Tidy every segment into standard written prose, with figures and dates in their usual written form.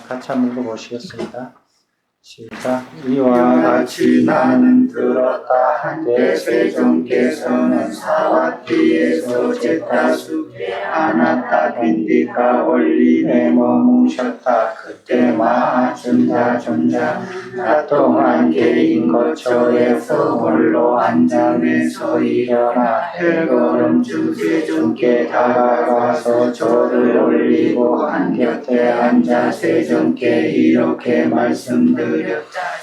같이 한번 읽어보시겠습니다. 시작. 이와 같이 나는 들었다 한때 세종께서는 사와띠에서 제타수께 아나타 빈디가 원리에 머무셨다. 그때 마하준다 존자 나동한 개인 거처에서 홀로 한 잠에서 일어나 해걸음 주 세종께 다가가서 절을 올리고 한 곁에 앉아 세종께 이렇게 말씀드렸다.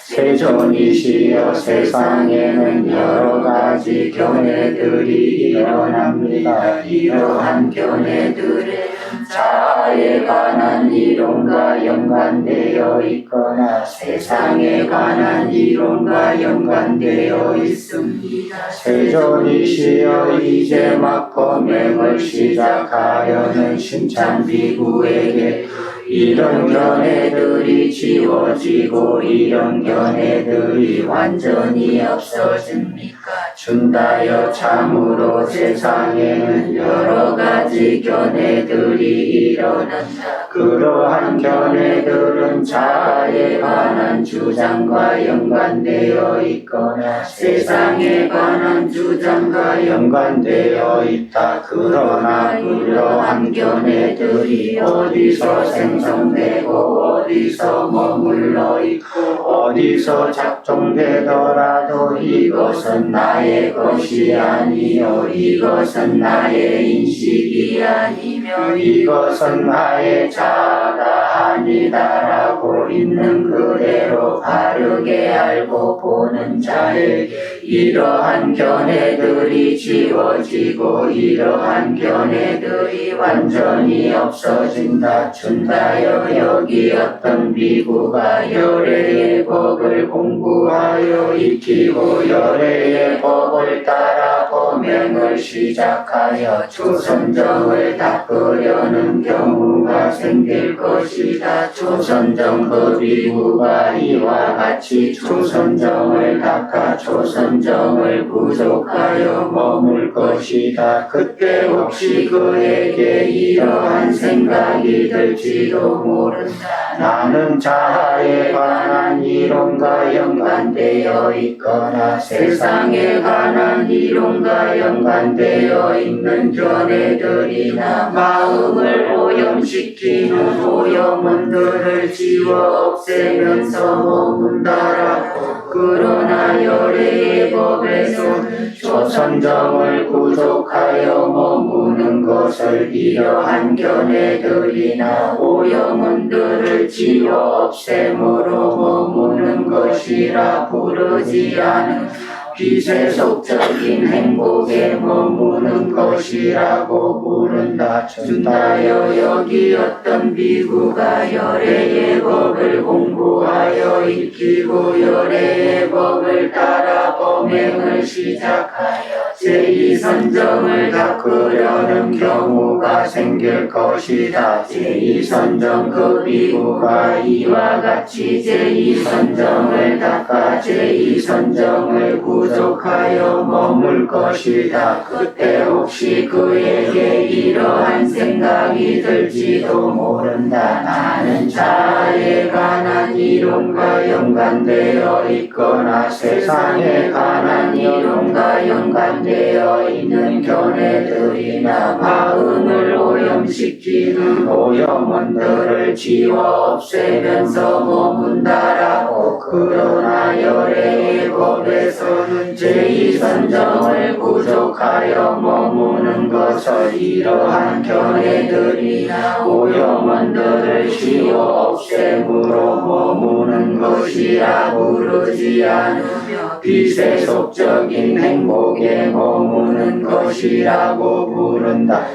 세존이시여 세상에는 여러 가지 견해들이 일어납니다. 이러한 견해들은 자아에 관한 이론과 연관되어 있거나 세상에 관한 이론과 연관되어 있습니다. 세존이시여 이제 막 범행을 시작하려는 신창비구에게 이런 견해들이 지워지고 이런 견해들이 완전히 없어집니까? 준다여 참으로 세상에는 여러 가지 견해들이 일어난다. 그러한 견해들은 자아에 관한 주장과 연관되어 있거나 세상에 관한 주장과 연관되어 있다. 그러나 그러한 견해들이 어디서 생성되고 어디서 머물러 있고 어디서 작동되더라도 이것은 나의 것이 아니요 이것은 나의 인식이 아니며 이것은 나의 자아가 아니다라고 있는 그대로 바르게 알고 보는 자에게 이러한 견해들이 지워지고 이러한 견해들이 완전히 없어진다. 준다여 여기 어떤 비구가 열애의 법을 공부하여 익히고 열애의 법을 따라 범행을 시작하여 조선정을 닦으려는 경우가 생길 것이다. 조선정 그 비구가 이와 같이 조선정을 닦아 조선정을 부족하여 머물 것이다. 그때 혹시 그에게 이러한 생각이 들지도 모른다. 나는 자아에 관한 이론과 연관되어 있거나 세상에 관한 이론과 연관되어 있는 견해들이나 마음을 오염시키는 오염원들을 지워 없애면서 머문다라고. 그러나 열애의 법에서는 조선정을 부족하여 머무는 것을 이러한 견해들이나 오염원들을 지워 없애므로 머무는 것이라 부르지 않은 비세속적인 행복에 머무는 것이라고 부른다. 준다여 여기 어떤 비구가 열애의 법을 공부하여 익히고 열애의 법을 따라 범행을 시작하여 제2선정을 닦으려는 경우가 생길 것이다. 제2선정 그 비구가 이와 같이 제2선정을 닦아 제2선정을 부족하여 머물 것이다. 그때 혹시 그에게 이러한 생각이 들지도 모른다. 나는 자아에 관한 이론과 연관되어 있거나 세상에 관한 이론과 연관되어 있는 견해들이나 마음을 오염시키는 오염원들을 지워 없애면서 머문다라고. 그러나 열애의 법에서는 제2선정을 부족하여 머무는 것을 이러한 견해들이나 오염원들을 지워 없애므로 머무는 것이라 부르지 않으며 비세속적인 행복에 머무는 것이라고 부른다.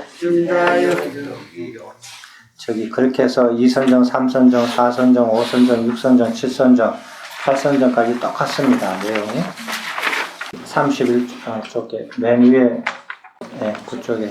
저기 그렇게 해서 2선정, 3선정, 4선정, 5선정, 6선정, 7선정, 8선정까지 똑같습니다. 내용이 31쪽에 맨 위에 네, 그쪽에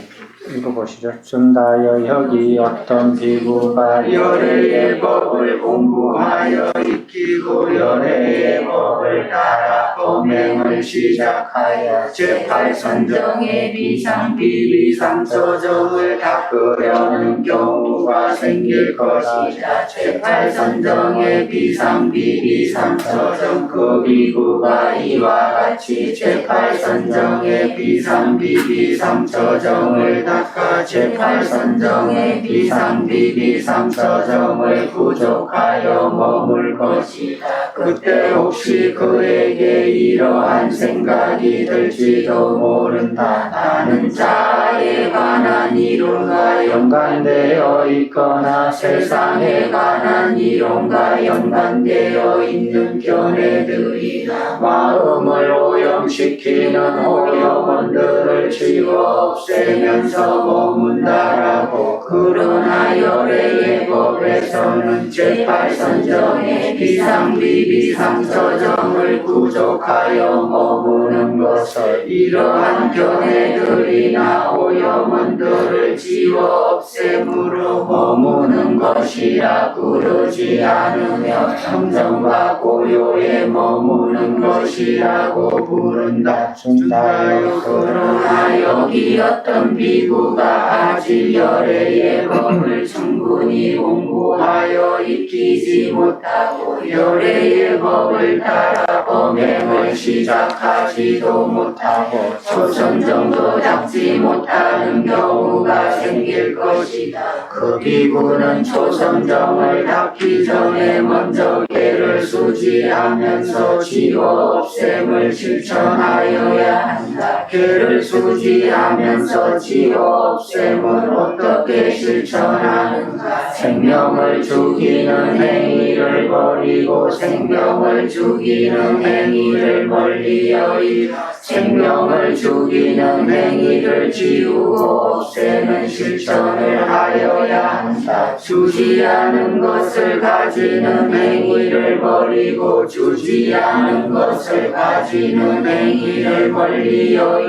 읽어보시죠. 준다여 여기 어떤 비구가 열애의 법을 공부하여 익히고 열애의 법을 따라 범행을 시작하여 제8선정의 비상비비상처정을 닦으려는 경우가 생길 것이다. 제8선정의 비상비비상처정 그 비구가 이와 같이 제8선정의 비상비비상처정을 닦아 제8선정의 비상비비상처정을 부족하여 머물 것이다. 그때 혹시 그에게 이러한 생각이 들지도 모른다. 나는 자아에 관한 이론과 연관되어 있거나 세상에 관한 이론과 연관되어 있는 견해들이나 마음을 오염시키는 오염원들을 지워 없애면서 머문다라고. 그러나 열애의 법에서는 제8선정의 비상비비상처정을 부족하여 머무는 것을 이러한 견해들이나 오염원들을 지워 없애므로 머무는 것이라 부르지 않으며 평정과 고요에 머무는 것이라고 부른다. 준다요. 그러나 여기 어떤 비구가 아직 열애의 법을 충분히 공부하여 익히지 못하고 열애의 법을 따라 범행을 시작하지도 못하고 초선정도 닦지 못하는 경우가 생길 것이다. 그 비구는 초선정을 닦기 전에 먼저 개를 수지하면서 지워 없앰을 실천하여야 한다. 개를 수지하면서 지워 없앰은 어떻게 실천하는가? 생명을 죽이는 행위를 버리고 생명을 죽이는 행위를 멀리여 생명을 죽이는 행위를 지우고 없애는 실천을 하여야 한다. 주지 않은 것을 가지는 행위를 버리고 주지 않은 것을 가지는 행위를 멀리여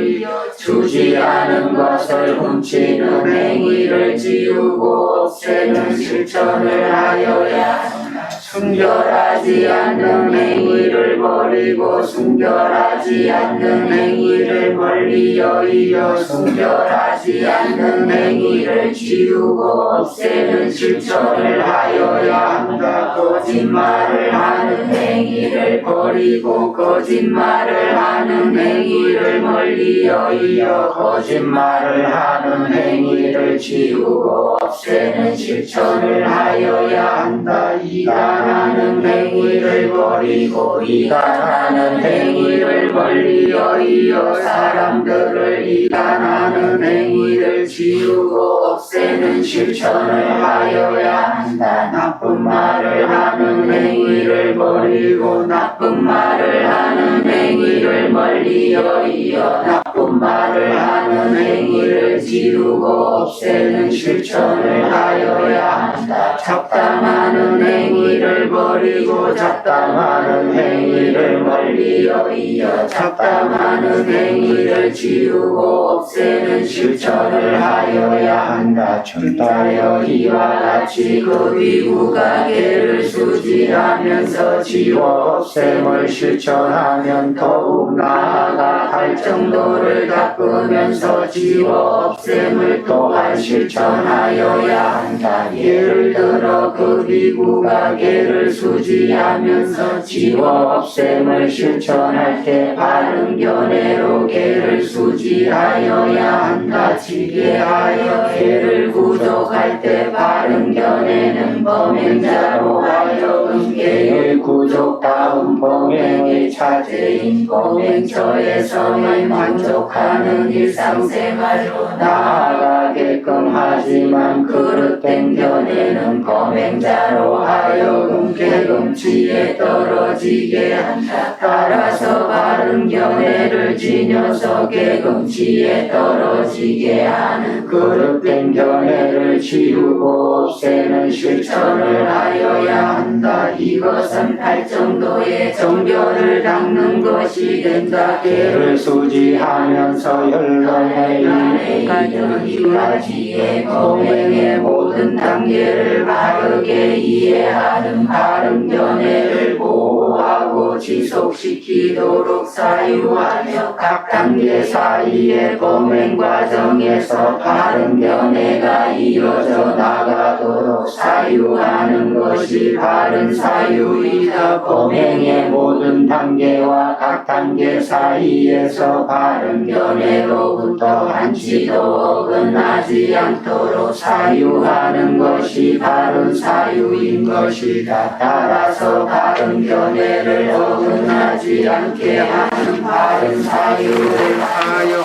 주지 않은 것을 훔치는 행위를 지우고 없애는 실천을 하여야 한다. 순결하지 않는 행위를 버리고 순결하지 않는 행위를 멀리여 이어 순결하지 않는 행위를 지우고 없애는 실천을 하여야 한다. 거짓말을 하는 행위를 버리고 거짓말을 하는 행위를 멀리여 이어 거짓말을 하는 행위를 지우고 없애는 실천을 하여야 한다. 이간하는 행위를 버리고 이간하는 행위를 멀리여 이어 사람들을 이간하는 행위를 지우고 없애는 실천을 하여야 한다. 나쁜 말을 하는 행위를 버리고 나쁜 말을 하는 행위를 멀리여 이어 나쁜 말을 하는 행위를 지우고 없애는 실천을 하여야 한다. 잡담하는 행위를 버리고 잡담하는 행위를 멀리여 이어 잡담하는 행위를 지우고 없애는 실천을 하여야 한다. 준다여 이와 같이 그 비구가 개를 수지하면서 지워 없앰을 실천하면 더욱 나아가 할 정도를 닦으면서 지워 없앰을 또한 실천하여야 한다. 예를 들어 그 비구가 개를 수지하면서 지워 없앰을 실천할 때 바른 견해로 개를 수지하여야 한다. 지게하여 개를 구족할 때 바른 견해는 범행자로 하여금 개의 구족다운 범행의 차제인 범행처에서만 만족하는 일상생활로 나아가게끔 하지만 그릇된 견해는 범행자로 하여금 조금 경험치에 떨어지게 한다. 따라서 바른 견해를 지녀서 경험치에 떨어지게 하는 그릇된 견해를 지우고 없애는 실천을 하여야 한다. 이것은 팔정도의 정결을 닦는 것이 된다. 개를 수지하면서 혈론의 인의 가정 이가지의 범행의 모든 단계를 바르게 이해하는 바른 견해를 보호하고 지속시키도록 사유하며 각 단계 사이의 범행 과정에서 바른 견해가 이어져 나가도록 사유하는 것이 바른 사유이다. 범행의 모든 단계와 각 단계 사이에서 바른 견해로부터 한치도 어긋나지 않도록 사유하는 것이 바른 사유인 것이다. 따라서 바른 견해를 어긋나지 않게 하는 바른 사유를 하여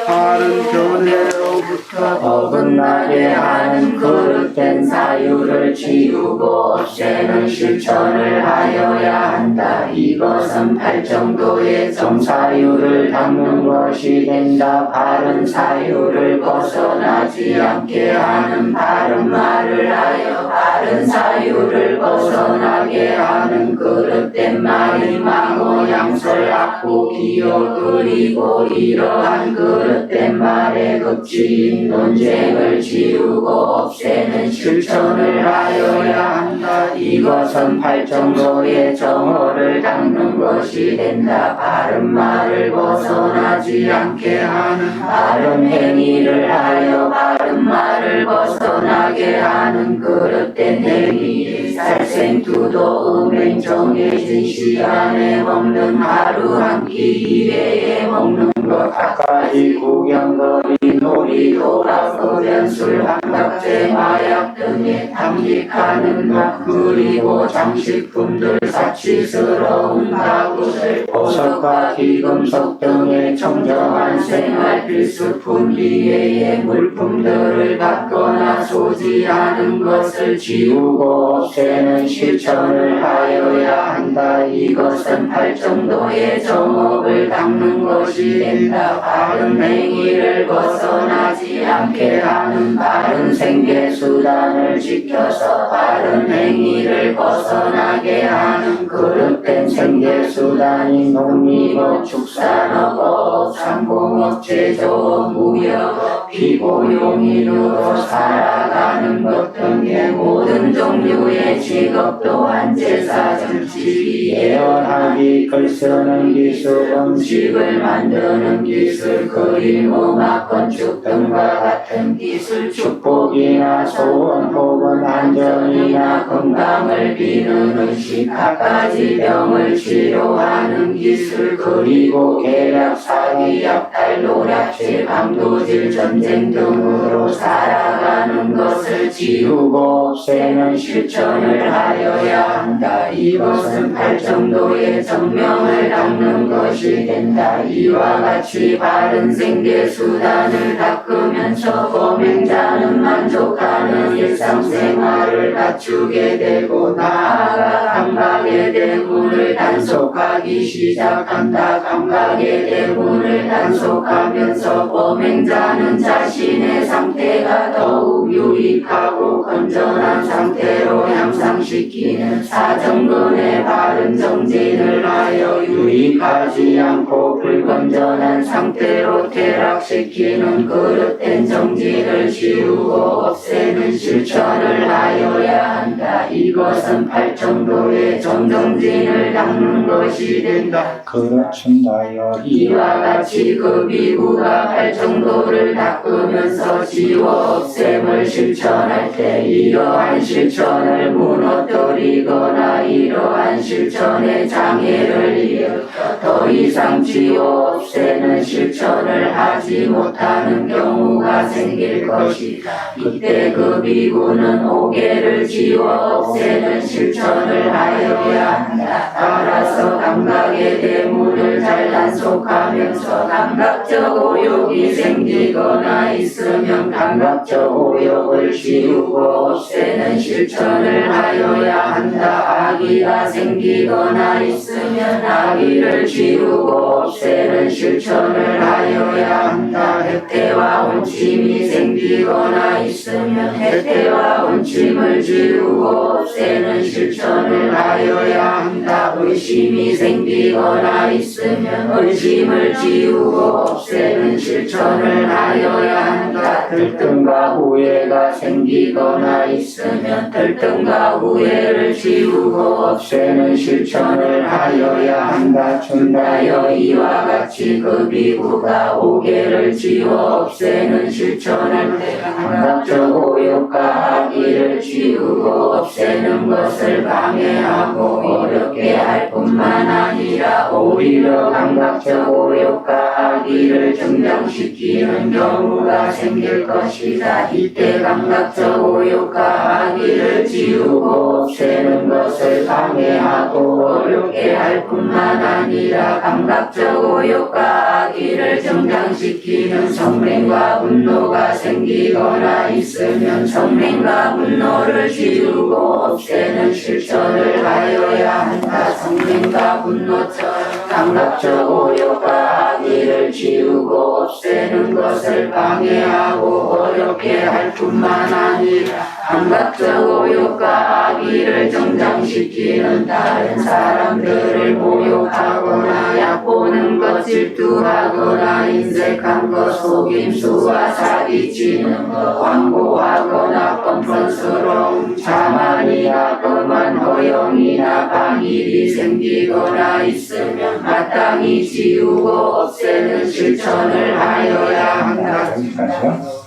바른 견해로부터 어긋나게 하는 그릇된 사유를 지우고 없애는 실천을 하여야 한다. 이것은 팔정도의 정사유를 닦는 것이 된다. 바른 사유를 벗어나지 않게 하는 바른 말을 하여 바른 사유를 벗어나게 하는 그릇된 말이 망호 양설 악보 기호 그리고 이러한 그릇된 말의 극치인 논쟁을 지우고 없애는 실천을 하여야 한다. 이것은 팔정도의 정어를 닦는 것이 된다. 바른 말을 벗어나지 않게 하는 바른 행위를 하여 바른 말을 벗어나게 하는 그릇된 행위. 살생투도 음행 정해진 시간에 먹는 하루 한 끼 이외에 먹는 것 갖가지 구경거리 놀이 도락거변 술 환각제 마약 등에 탐닉하는 것 그리고 장식품들 사치스러운 가구들 보석과 귀금속 등의 청정한 생활 필수품 이외의 물품들을 갖거나 소지하는 것을 지우고 없애는 실천을 하여야 한다. 이것은 팔정도의 정업을 닦는 것이 된다. 바른 행위를 벗어나지 않게 하는 바른 생계수단을 지켜서 바른 행위를 벗어나게 하는 그릇된 생계수단이 농림업, 축산업, 어업, 상공업, 제조업, 무역, 피고용인으로 살아가는 것 등의 모든 종류의 직업 또한 제사, 정치, 예언하기, 글쓰는 기술, 음식을 만드는 기술, 그림, 음악, 건축 등과 같은 기술, 축복이나 소원 혹은 안전이나 건강을 비는 의식, 갖가지 병을 치료하는 기술, 그리고 계략, 사기, 약탈, 노략질, 강도질, 전쟁 등으로 살아가는 것을 지우고 없애는 실천을 하여야 한다. 이것은 팔정도의 정명을 닦는 것이 된다. 이와 같이 바른 생계수단을 닦으면서 범행자는 만족하는 일상생활을 갖추게 되고 나아가 감각의 대문을 단속하기 시작한다. 감각의 대문을 단속하면서 범행자는 자신의 상태가 더욱 유익하고 건전한 상태로 향상시키는 사정근의 바른 정진을 하여 유익하지 않고 불건전한 상태로 퇴락시키는 그릇된 정진을 지우고 없애는 실천을 하여야 한다. 이것은 팔정도의 정정진을 닦는 것이 된다. 그렇춘다여 이와 같이 그 비구가 팔정도를 닦으면서 지워 없앰을 실천할 때 이러한 실천을 무너뜨리거나 이러한 실천의 장애를 일으켜 더 이상 지워 없애는 실천을 하지 못하는 경우가 생길 것이다. 이때 그 비구는 오개를 지워 없애는 실천을 하여야 한다. 따라서 감각의 대문을 잘 단속하면서 감각적 오욕이 생기거나 있으면 감각적 오욕을 지우고 없애는 실천을 하여 하여야 한다. 악의가 생기거나 있으면 악의를 지우고 없애는 실천을 하여야 한다. 혜태와 온침이 생기거나 있으면 혜태와 온침을 지우고 없애는 실천을 하여야 한다. 의심이 생기거나 있으면 의심을 지우고 없애는 실천을 하여야 한다. 들뜸과 후회가 생기거나 있으면 들뜸과 후회를 지우고 없애는 실천을 하여야 한다. 준다여 이와 같이 그 비구가 오개를 지워 없애는 실천을 감각적 오욕과 악의를 지우고 없애는 것을 방해하고 어렵게 할 뿐만 아니라 오히려 감각적 오욕과 악의를 증장시키는 경우가 생길 것이다. 이때 감각적 오욕과 악의를 지우고 없애는 것을 방해하고 어렵게 할 뿐만 아니라 감각적 오욕과 악의를 증장시키는 성냄과 분노가 생기거나 있으면 성냄과 분노를 지우고 없애는 실천을 하여야 한다. 성냄과 분노처럼 감각적 오욕과 악의를 지우고 없애는 것을 방해하고 어렵게 할 뿐만 아니라 감각적 오욕과 악의를 정장시키는 다른 사람들을 모욕하거나 얕보는 것, 질투하거나 인색한 것, 속임수와 사기치는 것, 광고하거나 뻔뻔스러움, 자만이나 끔한 허영이나 방일이 생기거나 있으면 마땅히 지우고 없애는 실천을 하여야 한다. 여기까지요.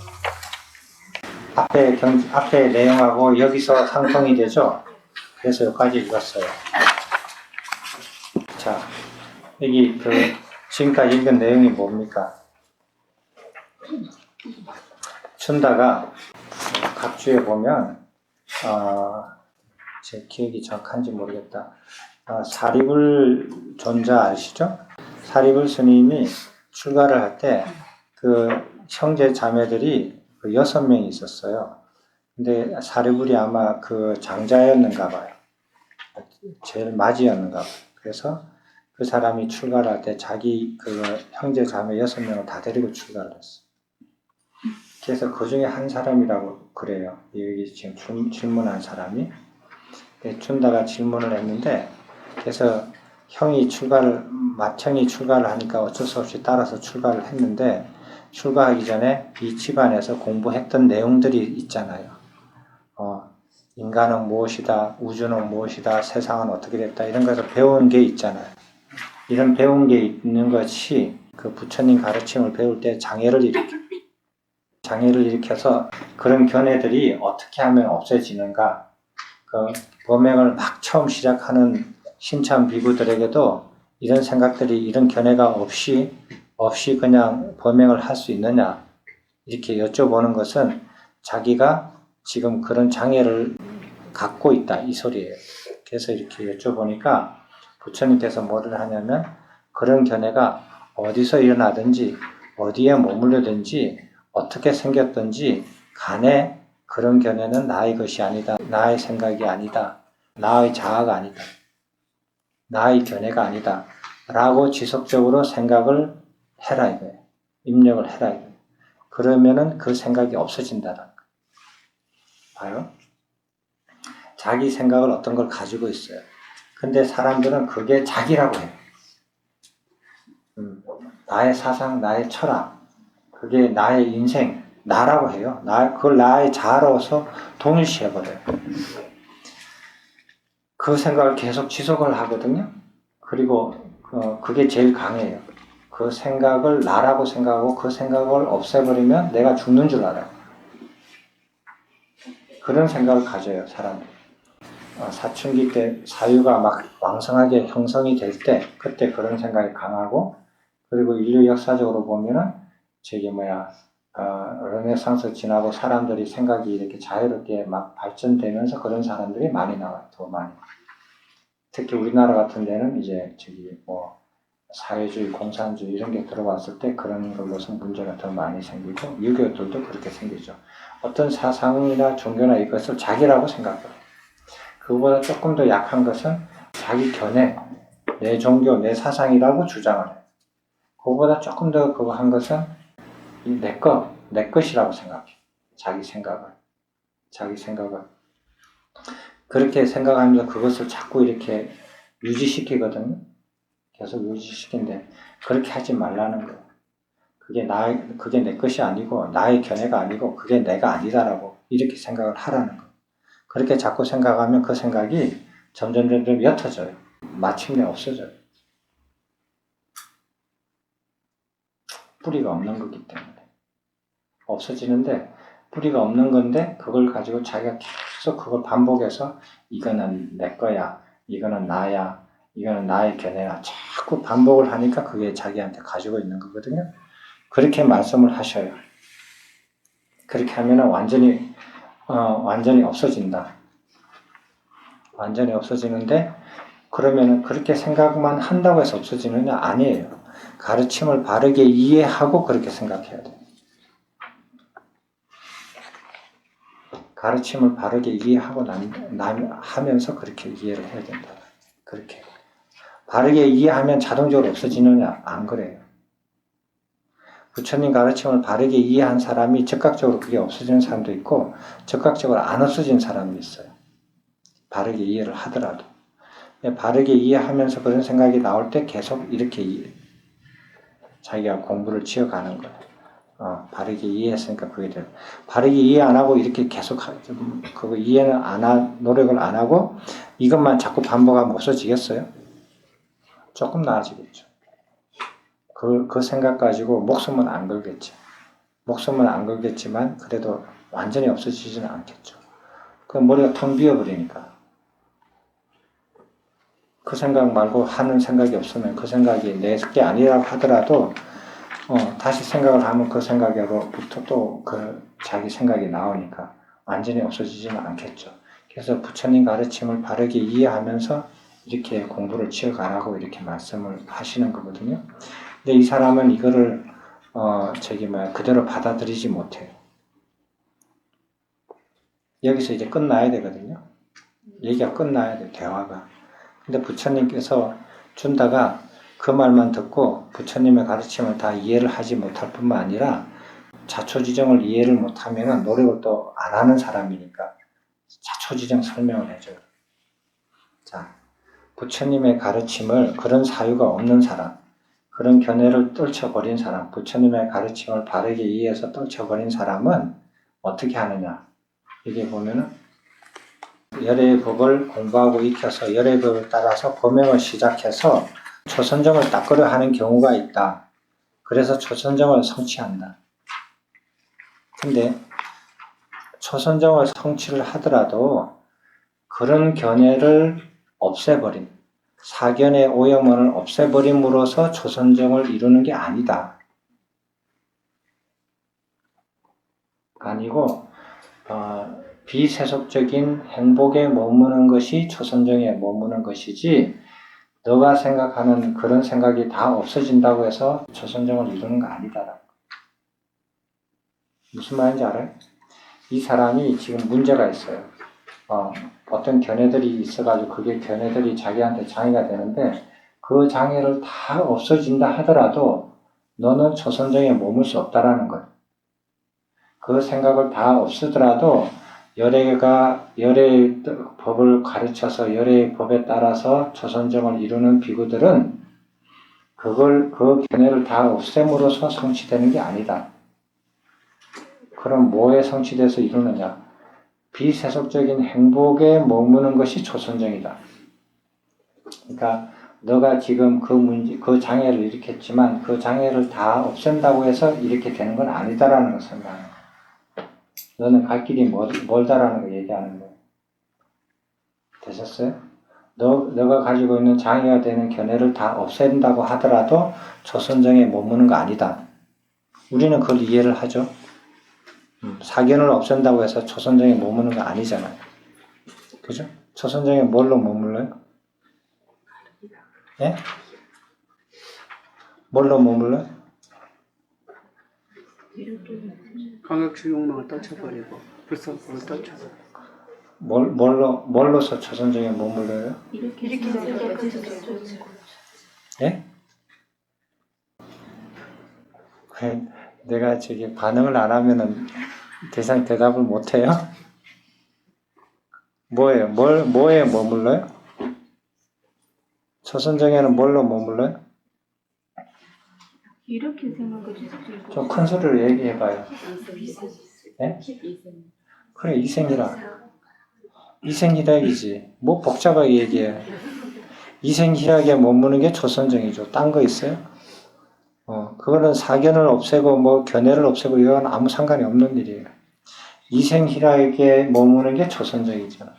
앞에 내용하고 여기서 상통이 되죠? 그래서 여기까지 읽었어요. 자, 여기 지금까지 읽은 내용이 뭡니까? 춘다가 각주에 보면, 제 기억이 정확한지 모르겠다. 사리불 존자 아시죠? 사리불 스님이 출가를 할 때 그 형제 자매들이 6명이 있었어요. 근데 사리불이 아마 그 장자였는가 봐요. 제일 맞이였는가 봐요. 그래서 그 사람이 출가를 할 때 자기 그 형제 자매 6명을 다 데리고 출가를 했어. 그래서 그 중에 한 사람이라고 그래요. 여기 지금 질문한 사람이. 춘다가 질문을 했는데, 그래서 맏형이 출가를 하니까 어쩔 수 없이 따라서 출가를 했는데, 출가하기 전에 이 집안에서 공부했던 내용들이 있잖아요. 인간은 무엇이다, 우주는 무엇이다, 세상은 어떻게 됐다, 이런 것을 배운 게 있잖아요. 이런 배운 게 있는 것이 그 부처님 가르침을 배울 때 장애를 일으켜서 그런 견해들이 어떻게 하면 없어지는가. 그 범행을 막 처음 시작하는 신참 비구들에게도 이런 생각들이, 이런 견해가 없이 그냥 범행을 할 수 있느냐, 이렇게 여쭤보는 것은 자기가 지금 그런 장애를 갖고 있다, 이 소리예요. 그래서 이렇게 여쭤보니까 부처님께서 뭐를 하냐면, 그런 견해가 어디서 일어나든지 어디에 머물려든지 어떻게 생겼든지 간에 그런 견해는 나의 것이 아니다, 나의 생각이 아니다, 나의 자아가 아니다, 나의 견해가 아니다 라고 지속적으로 생각을 해라 이거예요. 입력을 해라 이거예요. 그러면은 그 생각이 없어진다는 거예요. 봐요. 자기 생각을 어떤 걸 가지고 있어요. 근데 사람들은 그게 자기라고 해요. 나의 사상, 나의 철학, 그게 나의 인생, 나라고 해요. 그걸 나의 자아로서 동일시해버려요. 그 생각을 계속 지속을 하거든요. 그리고 그게 제일 강해요. 그 생각을 나라고 생각하고 그 생각을 없애버리면 내가 죽는 줄 알아요. 그런 생각을 가져요, 사람들이. 사춘기 때 사유가 막 왕성하게 형성이 될 때, 그때 그런 생각이 강하고, 그리고 인류 역사적으로 보면은 르네상스 지나고 사람들이 생각이 이렇게 자유롭게 막 발전되면서 그런 사람들이 많이 나와요, 더 많이. 특히 우리나라 같은 데는 이제 사회주의, 공산주의 이런 게 들어왔을 때 그런 걸로서 문제가 더 많이 생기고, 유교들도 그렇게 생기죠. 어떤 사상이나 종교나 이것을 자기라고 생각해요. 그보다 조금 더 약한 것은 자기 견해, 내 종교, 내 사상이라고 주장을 해요. 그보다 조금 더 그거 한 것은 내 것이라고 생각해. 자기 생각을. 그렇게 생각하면서 그것을 자꾸 이렇게 유지시키거든요. 계속 유지시킨데 그렇게 하지 말라는 거예요. 그게 내 것이 아니고 나의 견해가 아니고 그게 내가 아니다라고 이렇게 생각을 하라는 거예요. 그렇게 자꾸 생각하면 그 생각이 점점 옅어져요. 마침내 없어져요. 뿌리가 없는 거기 때문에. 없어지는데 뿌리가 없는 건데 그걸 가지고 자기가 계속 그걸 반복해서 이거는 내 거야, 이거는 나야, 이거는 나의 견해야 자꾸 반복을 하니까 그게 자기한테 가지고 있는 거거든요. 그렇게 말씀을 하셔요. 그렇게 하면 완전히 없어진다. 완전히 없어지는데 그러면 그렇게 생각만 한다고 해서 없어지느냐? 아니에요. 가르침을 바르게 이해하고 그렇게 생각해야 돼요. 가르침을 바르게 이해하고 하면서 그렇게 이해를 해야 된다. 그렇게. 바르게 이해하면 자동적으로 없어지느냐? 안 그래요. 부처님 가르침을 바르게 이해한 사람이 즉각적으로 그게 없어지는 사람도 있고 즉각적으로 안 없어지는 사람이 있어요. 바르게 이해를 하더라도. 바르게 이해하면서 그런 생각이 나올 때 계속 이렇게 자기가 공부를 지어가는 거예요. 바르게 이해했으니까 그게 돼요. 바르게 이해 안 하고 이렇게 계속 그거 이해는 노력을 안 하고 이것만 자꾸 반복하면 없어지겠어요? 조금 나아지겠죠. 그 생각 가지고 목숨은 안 걸겠죠. 목숨은 안 걸겠지만 그래도 완전히 없어지지는 않겠죠. 그 머리가 텅 비어버리니까. 그 생각 말고 하는 생각이 없으면 그 생각이 내 게 아니라고 하더라도 다시 생각을 하면 그 생각으로부터 또 그 자기 생각이 나오니까 완전히 없어지지는 않겠죠. 그래서 부처님 가르침을 바르게 이해하면서 이렇게 공부를 지어가라고 이렇게 말씀을 하시는 거거든요. 근데 이 사람은 이거를 그대로 받아들이지 못해요. 여기서 이제 끝나야 되거든요. 얘기가 끝나야 돼요. 대화가. 근데 부처님께서 준다가 그 말만 듣고 부처님의 가르침을 다 이해를 하지 못할 뿐만 아니라 자초지정을 이해를 못하면 노력을 또 안 하는 사람이니까 자초지정 설명을 해줘요. 자, 부처님의 가르침을 그런 사유가 없는 사람, 그런 견해를 떨쳐버린 사람, 부처님의 가르침을 바르게 이해해서 떨쳐버린 사람은 어떻게 하느냐. 여기 보면은 열애의 법을 공부하고 익혀서 열애의 법을 따라서 범행을 시작해서 초선정을 닦으려 하는 경우가 있다. 그래서 초선정을 성취한다. 근데 초선정을 성취를 하더라도 그런 견해를 없애버린 사견의 오염원을 없애버림으로써 초선정을 이루는 게 아니다. 아니고 비세속적인 행복에 머무는 것이 초선정에 머무는 것이지 너가 생각하는 그런 생각이 다 없어진다고 해서 초선정을 이루는 거 아니다라고. 무슨 말인지 알아요? 이 사람이 지금 문제가 있어요. 어떤 견해들이 있어가지고 그게 견해들이 자기한테 장애가 되는데 그 장애를 다 없어진다 하더라도 너는 초선정에 머물 수 없다라는 거예요. 그 생각을 다 없애더라도 열애의 법을 가르쳐서 열애의 법에 따라서 초선정을 이루는 비구들은 그 견해를 다 없앰으로써 성취되는 게 아니다. 그럼 뭐에 성취돼서 이루느냐? 비세속적인 행복에 머무는 것이 초선정이다. 그러니까 너가 지금 그 장애를 일으켰지만 그 장애를 다 없앤다고 해서 이렇게 되는 건 아니다라는 걸 생각하는 거야. 너는 갈 길이 멀다라는 거 얘기하는 거예요. 되셨어요? 너가 가지고 있는 장애가 되는 견해를 다 없앤다고 하더라도 초선정에 머무는 거 아니다. 우리는 그걸 이해를 하죠. 사견을 없앤다고 해서 초선정에 머무는 거 아니잖아요. 그죠? 초선정에 뭘로 머물러요? 예? 뭘로 머물러요? 강역수 욕망을 떨쳐버리고 불성법을 떨쳐버리고 뭘로서 조선정에 머물러요? 이렇게 예? 왜 내가 저기 반응을 안 하면은 대상 대답을 못 해요? 뭐예요? 뭐에 머물러요? 조선정에는 뭘로 머물러요? 이렇게 생각해 주세요. 좀 큰 소리로 얘기해봐요. 예? 그래, 이생희락이지. 뭐 복잡하게 얘기해. 이생희락에 머무는 게 조선정이죠. 딴 거 있어요? 그거는 사견을 없애고 뭐 견해를 없애고 이건 아무 상관이 없는 일이에요. 이생희락에 머무는 게 조선정이잖아.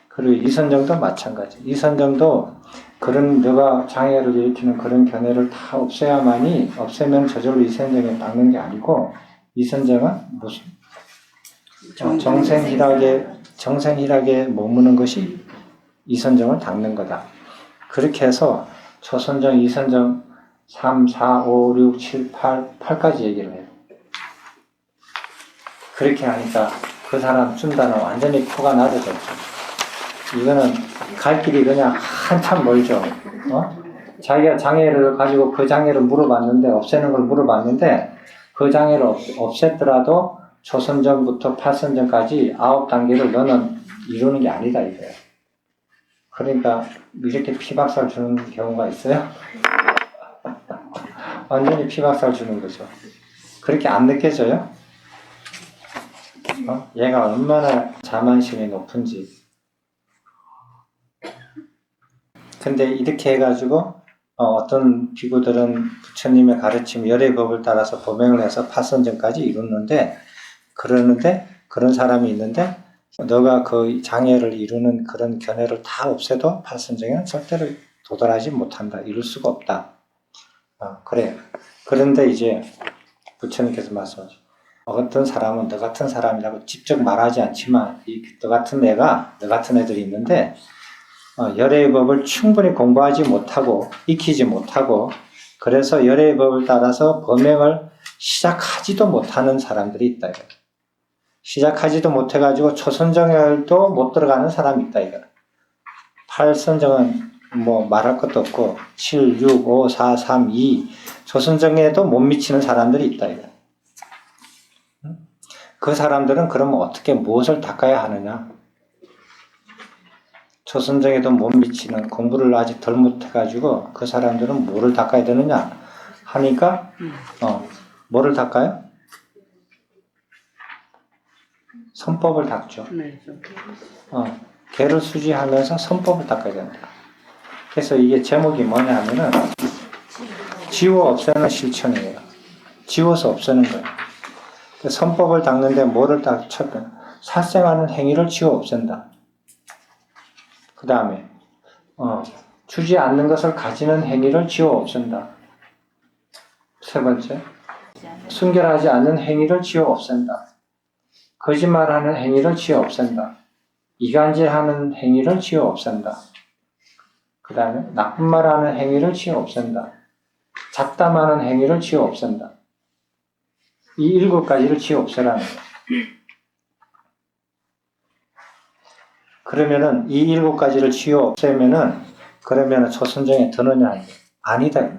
그리고 이선정도 마찬가지. 이선정도 그런 너가 장애를 일으키는 그런 견해를 다 없애면 저절로 이선정에 닦는 게 아니고 이선정은 무슨 정생희락에 머무는 것이 이선정을 닦는 거다. 그렇게 해서 초선정, 이선정 3, 4, 5, 6, 7, 8까지 얘기를 해요. 그렇게 하니까 그 사람 춘다는 완전히 코가 낮아졌죠. 이거는 갈 길이 그냥 한참 멀죠. 자기가 장애를 가지고 그 장애를 없애는 걸 물어봤는데 그 장애를 없앴더라도 초선정부터 8선정까지 9단계를 너는 이루는 게 아니다 이거예요. 그러니까 이렇게 피박살 주는 경우가 있어요. 완전히 피박살 주는 거죠. 그렇게 안 느껴져요? 얘가 얼마나 자만심이 높은지. 근데 이렇게 해가지고 어떤 비구들은 부처님의 가르침 열애법을 따라서 범행을 해서 파선정까지 이루는데 그런 사람이 있는데 너가 그 장애를 이루는 그런 견해를 다 없애도 파선정에는 절대로 도달하지 못한다. 이룰 수가 없다. 그래요. 그런데 이제 부처님께서 말씀하시죠. 어떤 사람은 너 같은 사람이라고 직접 말하지 않지만 너 같은 애들이 있는데 열애의 법을 충분히 공부하지 못하고 익히지 못하고 그래서 열애의 법을 따라서 범행을 시작하지도 못하는 사람들이 있다. 이거. 시작하지도 못해가지고 초선정열도 못 들어가는 사람이 있다. 이거. 8선정은 뭐 말할 것도 없고 7, 6, 5, 4, 3, 2 초선정에도 못 미치는 사람들이 있다. 이거. 그 사람들은 그러면 어떻게 무엇을 닦아야 하느냐? 초선정에도 못 미치는 공부를 아직 덜 못해가지고 그 사람들은 뭐를 닦아야 되느냐 하니까 뭐를 닦아요? 선법을 닦죠. 개를 수지하면서 선법을 닦아야 된다. 그래서 이게 제목이 뭐냐 하면은 지워 없애는 실천이에요. 지워서 없애는 거예요. 선법을 닦는데 뭐를 닦든 살생하는 행위를 지워 없앤다. 그 다음에 주지 않는 것을 가지는 행위를 지워 없앤다. 세 번째, 순결하지 않는 행위를 지워 없앤다. 거짓말하는 행위를 지워 없앤다. 이간질하는 행위를 지워 없앤다. 그 다음에 나쁜 말하는 행위를 지워 없앤다. 잡담하는 행위를 지워 없앤다. 이 7가지를 지워 없애라는 거예요. 그러면은 이 7가지를 지워 없애면은 그러면은 초선정에 드느냐? 아니다.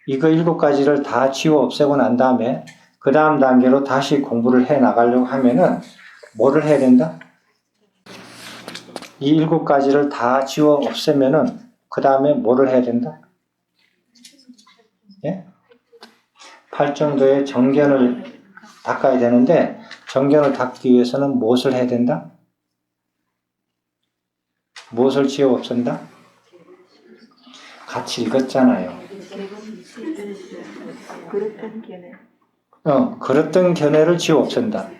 이거 7가지를 다 지워 없애고 난 다음에 그 다음 단계로 다시 공부를 해 나가려고 하면은 뭐를 해야 된다? 이 7가지를 다 지워 없애면은 그 다음에 뭐를 해야 된다? 예? 8정도의 정견을 닦아야 되는데 정견을 닦기 위해서는 무엇을 해야 된다? 무엇을 지워 없앤다? 같이 읽었잖아요. 그릇된 견해를 지워 없앤다.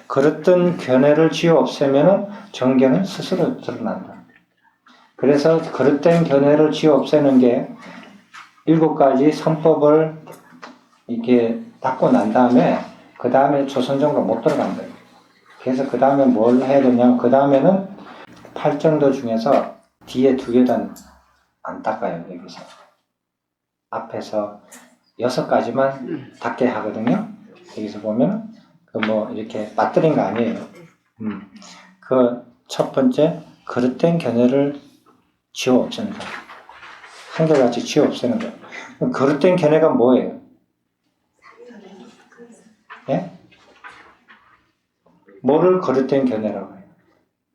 그릇된 견해를 지워 없애면은 정견은 스스로 드러난다. 그래서 그릇된 견해를 지워 없애는 게 7가지 선법을 이렇게 닦고 난 다음에 그 다음에 조선정으로 못 들어간다. 그래서 그 다음에 뭘 해야 되냐면 그 다음에는 8정도 중에서 뒤에 2개는 안 닦아요. 여기서 앞에서 6가지만 닦게 하거든요. 여기서 보면 그 뭐 이렇게 빠뜨린 거 아니에요. 그 첫 번째, 그릇된 견해를 지워 없앤다. 한결같이 지워 없애는 거예요. 그럼 그릇된 견해가 뭐예요? 예? 뭐를 그릇된 견해라고 해요?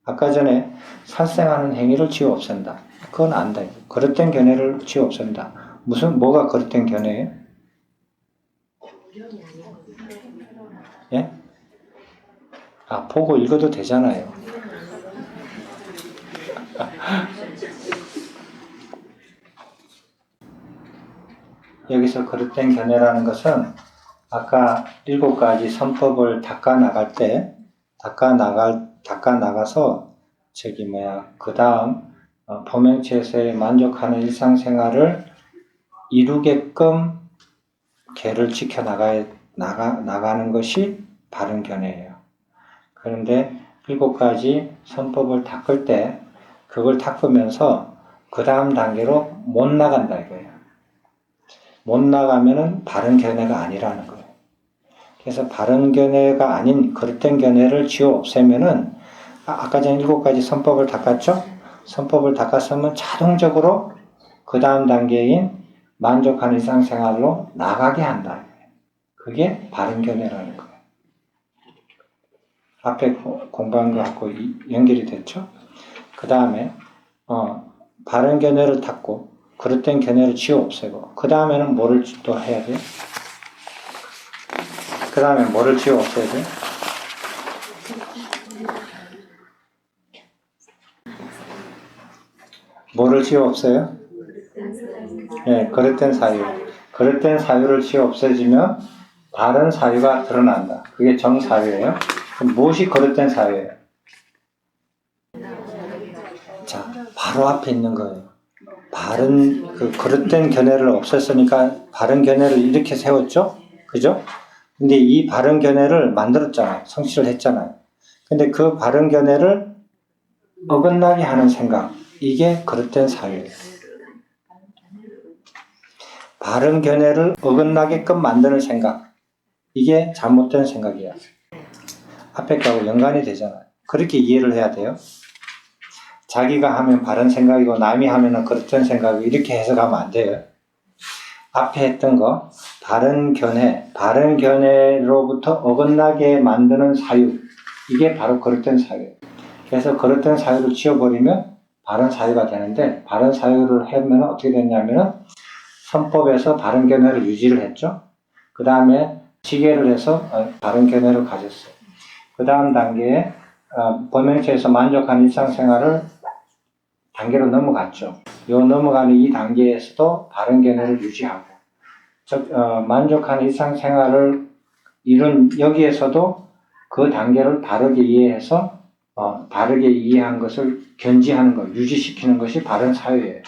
아까 전에 살생하는 행위를 지워 없앤다. 그건 안다. 그릇된 견해를 지워 없앤다. 뭐가 그릇된 견해예요? 예? 보고 읽어도 되잖아요. 여기서 그릇된 견해라는 것은 아까 7가지 선법을 닦아 나가서 그 다음 범행체에서의 만족하는 일상생활을 이루게끔 개를 지켜 나가는 것이 바른 견해예요. 그런데 7가지 선법을 닦을 때 그걸 닦으면서 그 다음 단계로 못 나간다 이거예요. 못 나가면은 바른 견해가 아니라는 거예요. 그래서 바른 견해가 아닌 그릇된 견해를 지워 없애면은 아까 전에 7가지 선법을 닦았죠? 선법을 닦았으면 자동적으로 그 다음 단계인 만족하는 일상생활로 나가게 한다. 그게 바른 견해라는 거예요. 앞에 공부한 거하고 연결이 됐죠? 그 다음에 바른 견해를 닦고 그릇된 견해를 지워 없애고 그 다음에는 뭐를 또 해야 돼요? 그 다음에 뭐를 지워 없애야 돼요? 뭐를 지워 없애요? 네, 그릇된 사유. 그릇된 사유를 지워 없애지면 바른 사유가 드러난다. 그게 정사유예요. 그럼 무엇이 그릇된 사유예요? 자, 바로 앞에 있는 거예요. 그릇된 견해를 없앴으니까 바른 견해를 이렇게 세웠죠? 그죠? 근데 이 바른 견해를 만들었잖아요. 성취를 했잖아요. 근데 그 바른 견해를 어긋나게 하는 생각, 이게 그릇된 사유예요. 바른 견해를 어긋나게끔 만드는 생각, 이게 잘못된 생각이야. 앞에 거하고 연관이 되잖아요. 그렇게 이해를 해야 돼요. 자기가 하면 바른 생각이고 남이 하면 그릇된 생각이고 이렇게 해석하면 안 돼요. 앞에 했던 거 바른 견해로부터 어긋나게 만드는 사유, 이게 바로 그릇된 사유예요. 그래서 그릇된 사유를 지워버리면 바른 사유가 되는데 바른 사유를 하면 어떻게 됐냐면은 선법에서 바른 견해를 유지를 했죠. 그 다음에 지계를 해서 바른 견해를 가졌어요. 그 다음 단계에 범행체에서 만족한 일상생활을 단계로 넘어갔죠. 넘어가는 이 단계에서도 바른 견해를 유지하고, 즉 만족한 일상생활을 이룬 여기에서도 그 단계를 다르게 이해해서 다르게 이해한 것을 견지하는 것, 유지시키는 것이 바른 사유예요.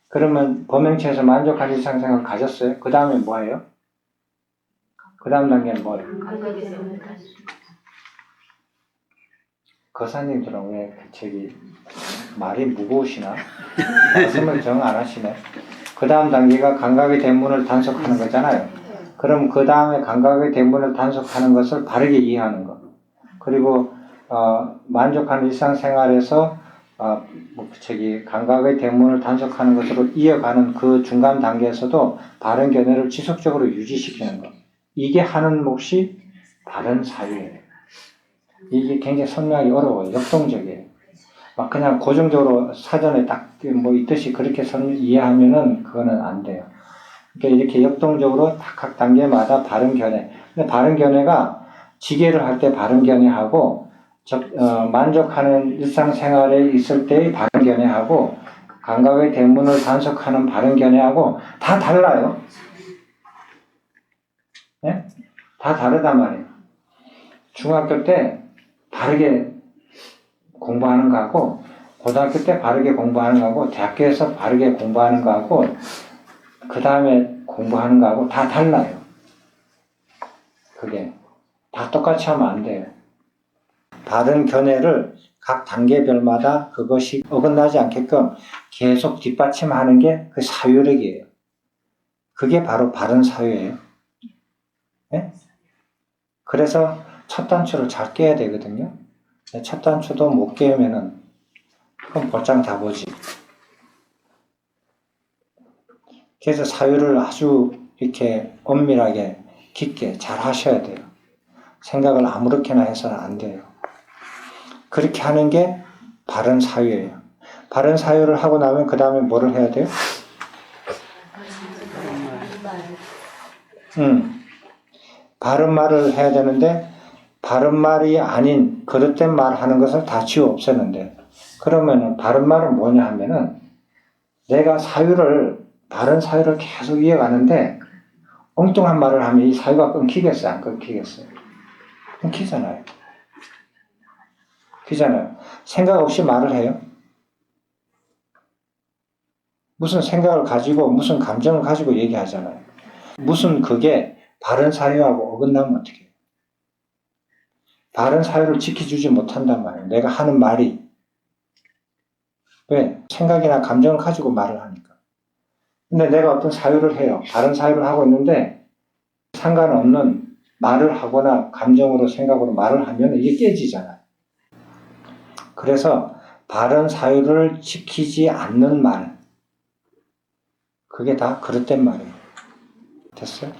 그러면 범행체에서 만족한 일상생활을 가졌어요. 그 다음에 뭐예요? 그 다음 단계는 뭐예요? 거사님들은 왜 말이 무거우시나? 말씀을 정 안 하시네. 그 다음 단계가 감각의 대문을 단속하는 거잖아요. 그럼 그 다음에 감각의 대문을 단속하는 것을 바르게 이해하는 것. 그리고 만족한 일상생활에서 감각의 대문을 단속하는 것으로 이어가는 그 중간 단계에서도 바른 견해를 지속적으로 유지시키는 것. 이게 하는 몫이 바른 사유예요. 이게 굉장히 설명하기 어려워요. 역동적이에요. 막 그냥 고정적으로 사전에 딱 있듯이 그렇게 이해하면은 그거는 안 돼요. 그러니까 이렇게 역동적으로 각 단계마다 바른 견해. 근데 바른 견해가 지계를 할 때 바른 견해하고 만족하는 일상생활에 있을 때의 바른 견해하고 감각의 대문을 단속하는 바른 견해하고 다 달라요. 네? 다 다르단 말이에요. 중학교 때 바르게 공부하는 거하고 고등학교 때 바르게 공부하는 거하고 대학교에서 바르게 공부하는 거하고 그 다음에 공부하는 거하고 다 달라요. 그게 다 똑같이 하면 안 돼요. 바른 견해를 각 단계별마다 그것이 어긋나지 않게끔 계속 뒷받침하는 게 그 사유력이에요. 그게 바로 바른 사유예요. 네? 그래서 첫 단추를 잘 깨야 되거든요. 첫 단추도 못 깨면은 그럼 볼장 다 보지. 그래서 사유를 아주 이렇게 엄밀하게 깊게 잘 하셔야 돼요. 생각을 아무렇게나 해서는 안 돼요. 그렇게 하는 게 바른 사유예요. 바른 사유를 하고 나면 그 다음에 뭐를 해야 돼요? 바른 말을 해야 되는데 바른 말이 아닌 그릇된 말 하는 것을 다 지워 없애는데 그러면은 바른 말은 뭐냐 하면은 내가 바른 사유를 계속 이어가는데 엉뚱한 말을 하면 이 사유가 끊기겠어요? 안 끊기겠어요? 끊기잖아요. 생각 없이 말을 해요. 무슨 생각을 가지고 무슨 감정을 가지고 얘기하잖아요. 무슨 그게 바른 사유하고 어긋나면 어떻게 해요? 바른 사유를 지켜주지 못한단 말이에요. 내가 하는 말이. 왜? 생각이나 감정을 가지고 말을 하니까. 근데 내가 어떤 사유를 해요. 바른 사유를 하고 있는데 상관없는 말을 하거나 감정으로 생각으로 말을 하면 이게 깨지잖아요. 그래서 바른 사유를 지키지 않는 말, 그게 다 그릇된 말이에요. 됐어요?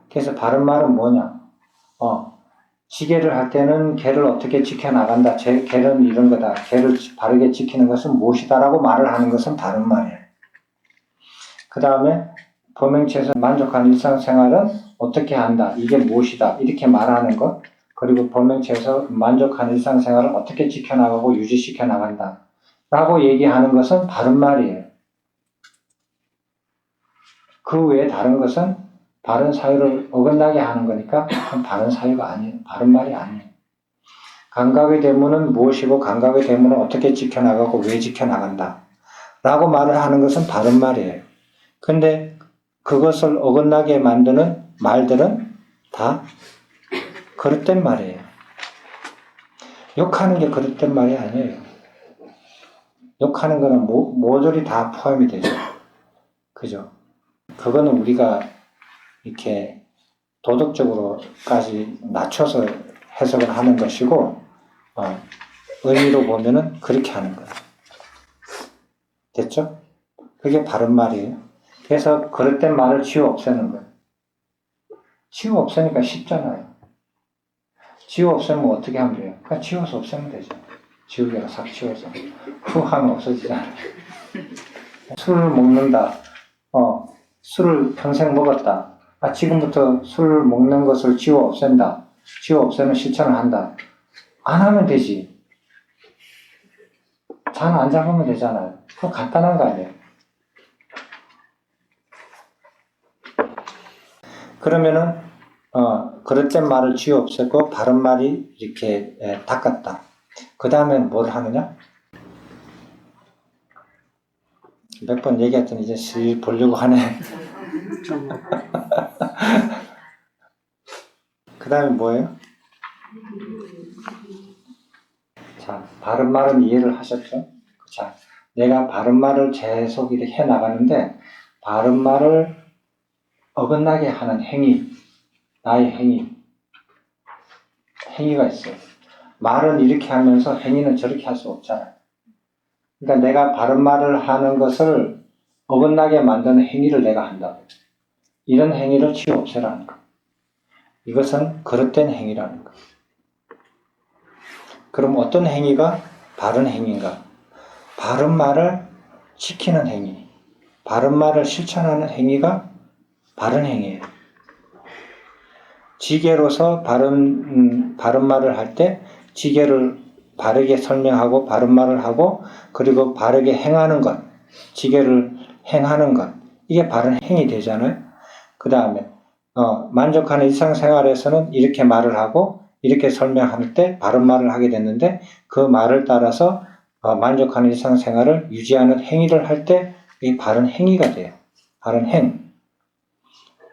그래서 바른 말은 뭐냐? 지게를 할 때는 개를 어떻게 지켜나간다. 개는 이런 거다. 개를 바르게 지키는 것은 무엇이다라고 말을 하는 것은 바른 말이에요. 그 다음에 범행체에서 만족하는 일상생활은 어떻게 한다. 이게 무엇이다. 이렇게 말하는 것. 그리고 범행체에서 만족하는 일상생활을 어떻게 지켜나가고 유지시켜 나간다. 라고 얘기하는 것은 바른 말이에요. 그 외에 다른 것은 바른 사유를 어긋나게 하는 거니까 그건 바른 사유가 아니에요. 바른 말이 아니에요. 감각의 대문은 무엇이고 감각의 대문은 어떻게 지켜나가고 왜 지켜나간다. 라고 말을 하는 것은 바른 말이에요. 근데 그것을 어긋나게 만드는 말들은 다 그릇된 말이에요. 욕하는 게 그릇된 말이 아니에요. 욕하는 거는 모조리 다 포함이 되죠. 그죠? 그거는 우리가 이렇게 도덕적으로까지 낮춰서 해석을 하는 것이고, 의미로 보면은 그렇게 하는 거예요. 됐죠? 그게 바른 말이에요. 그래서 그릇된 말을 지워 없애는 거예요. 지워 없애니까 쉽잖아요. 지워 없애면 어떻게 하면 돼요? 그냥 지워서 없애면 되죠. 지우개로 싹 지워서. 후 하면 없어지잖아요. 술을 먹는다. 술을 평생 먹었다. 지금부터 술 먹는 것을 지워 없앤다. 지워 없애는 실천을 한다. 안 하면 되지. 잠 안 잡으면 되잖아요. 그거 간단한 거 아니에요. 그러면은 그릇된 말을 지워 없애고 바른 말이 이렇게 닦았다. 그 다음엔 뭘 하느냐? 몇 번 얘기했더니 이제 슬 보려고 하네. 그 다음에 뭐예요? 자, 바른 말은 이해를 하셨죠? 자, 내가 바른 말을 계속 이렇게 해 나가는데 바른 말을 어긋나게 하는 행위, 나의 행위가 있어요. 말은 이렇게 하면서 행위는 저렇게 할 수 없잖아요. 그러니까 내가 바른 말을 하는 것을 어긋나게 만드는 행위를 내가 한다고. 이런 행위를 지워 없애라는 거. 이것은 그릇된 행위라는 거. 그럼 어떤 행위가 바른 행위인가? 바른 말을 지키는 행위, 바른 말을 실천하는 행위가 바른 행위예요. 지게로서 바른 말을 할 때 지게를 바르게 설명하고 바른 말을 하고 그리고 바르게 행하는 것, 지게를 행하는 것, 이게 바른 행위 되잖아요. 그 다음에 만족하는 일상생활에서는 이렇게 말을 하고 이렇게 설명할 때 바른 말을 하게 됐는데 그 말을 따라서 만족하는 일상생활을 유지하는 행위를 할 때 이 바른 행위가 돼요. 바른 행.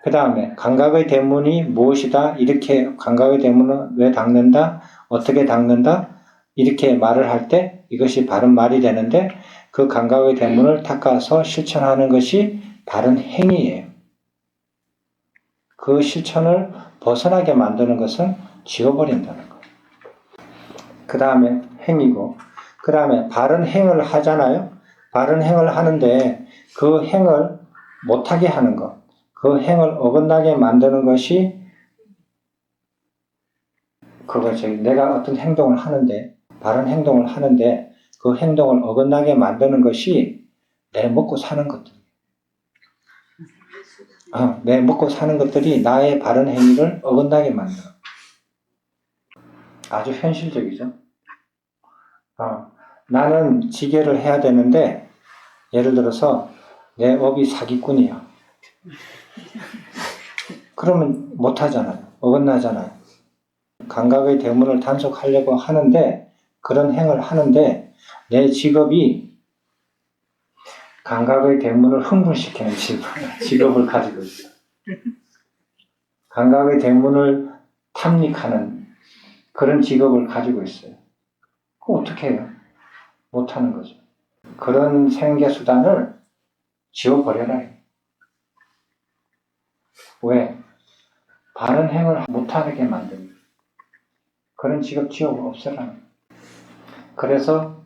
그 다음에 감각의 대문이 무엇이다. 이렇게 감각의 대문은 왜 닦는다. 어떻게 닦는다. 이렇게 말을 할 때 이것이 바른 말이 되는데 그 감각의 대문을 닦아서 실천하는 것이 바른 행위예요. 그 실천을 벗어나게 만드는 것은 지워버린다는 거예요. 그 다음에 행위고, 그 다음에 바른 행을 하잖아요. 바른 행을 하는데 그 행을 못하게 하는 것, 그 행을 어긋나게 만드는 것이 그거죠. 내가 어떤 행동을 하는데, 바른 행동을 하는데 그 행동을 어긋나게 만드는 것이 내 먹고 사는 것들. 내 먹고 사는 것들이 나의 바른 행위를 어긋나게 만들어. 아주 현실적이죠. 나는 지게를 해야 되는데, 예를 들어서 내 업이 사기꾼이야. 그러면 못하잖아요. 어긋나잖아요. 감각의 대문을 단속하려고 하는데, 그런 행을 하는데 내 직업이 감각의 대문을 흥분시키는 직업을 가지고 있어요. 감각의 대문을 탐닉하는 그런 직업을 가지고 있어요. 그럼 어떻게 해요? 못하는 거죠. 그런 생계수단을 지워버려라. 왜? 바른 행을 못하게 만듭니다. 그런 직업 지워 없애라. 그래서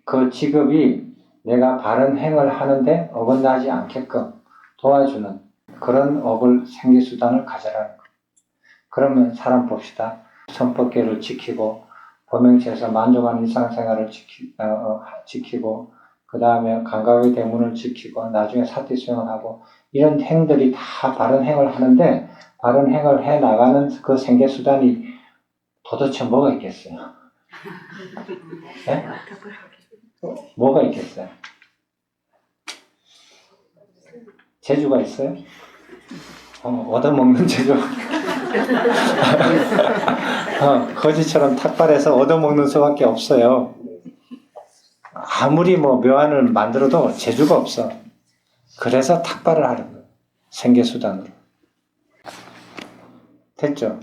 그 직업이 내가 바른 행을 하는데 어긋나지 않게끔 도와주는 그런 업을 생계수단을 가져라는 거예요. 그러면 사람 봅시다. 선법계를 지키고 범행체에서 만족하는 일상생활을 지키고 그 다음에 감각의 대문을 지키고 나중에 사티 수행을 하고 이런 행들이 다 바른 행을 하는데 바른 행을 해나가는 그 생계수단이 도대체 뭐가 있겠어요? 네? 뭐가 있겠어요? 재주가 있어요? 얻어먹는 재주. 거지처럼 탁발해서 얻어먹는 수밖에 없어요. 아무리 묘안을 만들어도 재주가 없어. 그래서 탁발을 하는 거예요. 생계수단으로. 됐죠?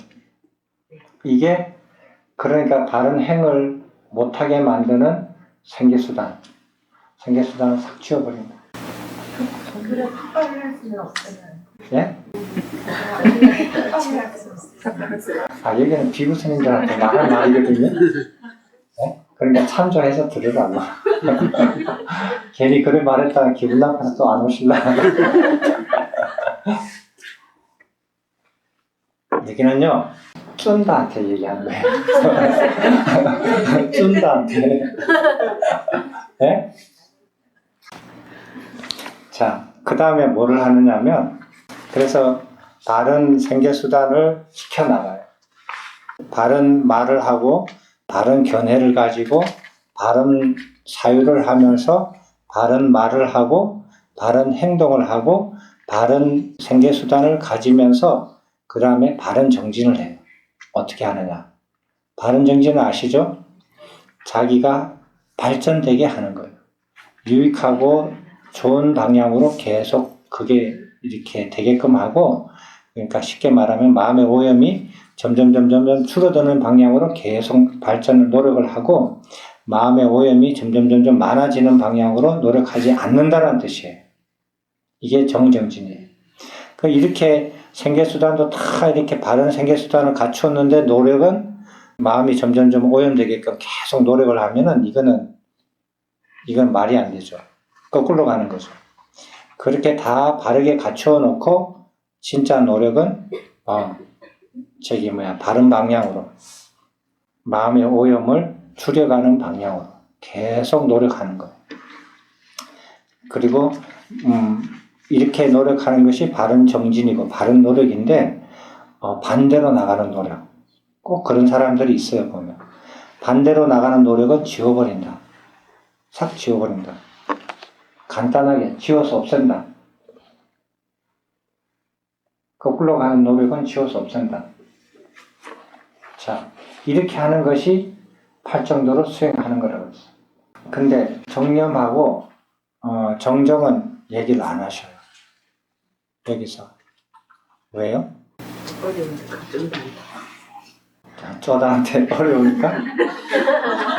이게 그러니까 바른 행을 못하게 만드는 생계수단. 생계수단을 싹 지워버린다. 그래 탁발을 할 수는 없잖아요. 예? 탁발을 할 수는 없어요. 여기는 비구 스님들한테 말할 말이거든요. 예? 그러니까 참조해서 들으라고. 괜히 그래 말했다가 기분 나빠서 또 안 오실라. 여기는요, 쭌다한테 얘기하는 거예요. 쭌다한테. 예? 자, 그 다음에 뭐를 하느냐면, 그래서 바른 생계수단을 지켜나가요. 바른 말을 하고, 바른 견해를 가지고, 바른 사유를 하면서, 바른 말을 하고, 바른 행동을 하고, 바른 생계수단을 가지면서, 그 다음에 바른 정진을 해요. 어떻게 하느냐? 바른 정진은 아시죠? 자기가 발전되게 하는 거예요. 유익하고 좋은 방향으로 계속 그게 이렇게 되게끔 하고, 그러니까 쉽게 말하면 마음의 오염이 점점 줄어드는 방향으로 계속 발전을 노력을 하고, 마음의 오염이 점점 많아지는 방향으로 노력하지 않는다는 뜻이에요. 이게 정정진이에요. 이렇게 생계수단도 다 이렇게 바른 생계수단을 갖추었는데 노력은 마음이 점점 오염되게끔 계속 노력을 하면은 이건 말이 안 되죠. 거꾸로 가는 거죠. 그렇게 다 바르게 갖추어 놓고 진짜 노력은 바른 방향으로 마음의 오염을 줄여가는 방향으로 계속 노력하는 거예요. 그리고 이렇게 노력하는 것이 바른 정진이고 바른 노력인데 반대로 나가는 노력. 꼭 그런 사람들이 있어요, 보면. 반대로 나가는 노력은 지워버린다. 싹 지워버린다. 간단하게 지워서 없앤다. 거꾸로 가는 노력은 지워서 없앤다. 자, 이렇게 하는 것이 팔정도로 수행하는 거라고 했어요. 근데 정념하고 정정은 얘기를 안 하셔요. 여기서. 왜요? 어려우니까 좀 쪼다한테 어려우니까?